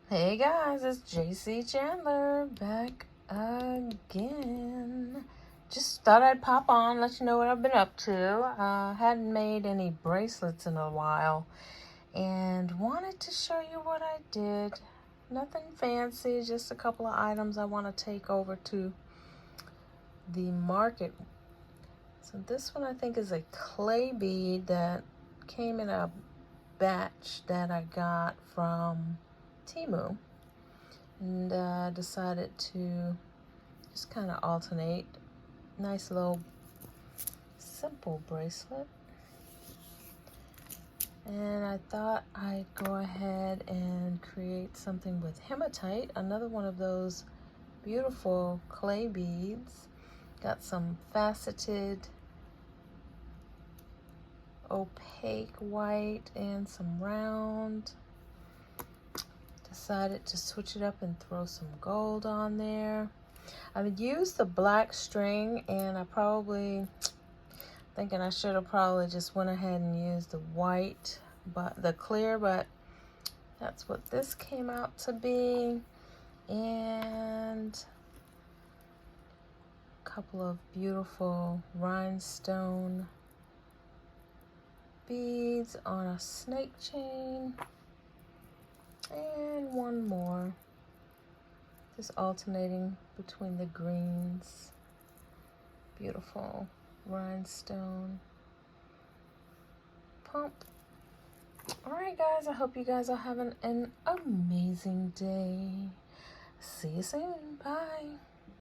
Hey guys, it's JayCee Chandler back again. Just thought I'd pop on, let you know what I've been up to. Hadn't made any bracelets in a while and wanted to show you what I did. Nothing fancy, just a couple of items I want to take over to the market. So this one I think is a clay bead that came in a batch that I got from Temu, and decided to just kind of alternate. Nice little simple bracelet, and I thought I'd go ahead and create something with hematite, another one of those beautiful clay beads. Got some faceted opaque white and some round. Decided to switch it up and throw some gold on there. I would use the black string, and I probably thinking I should have probably just went ahead and used the white, but the clear, but that's what this came out to be. And a couple of beautiful rhinestone beads on a snake chain, and one more, just alternating between the greens. Beautiful rhinestone pump. All right guys, I hope you guys are having an amazing day. See you soon. Bye.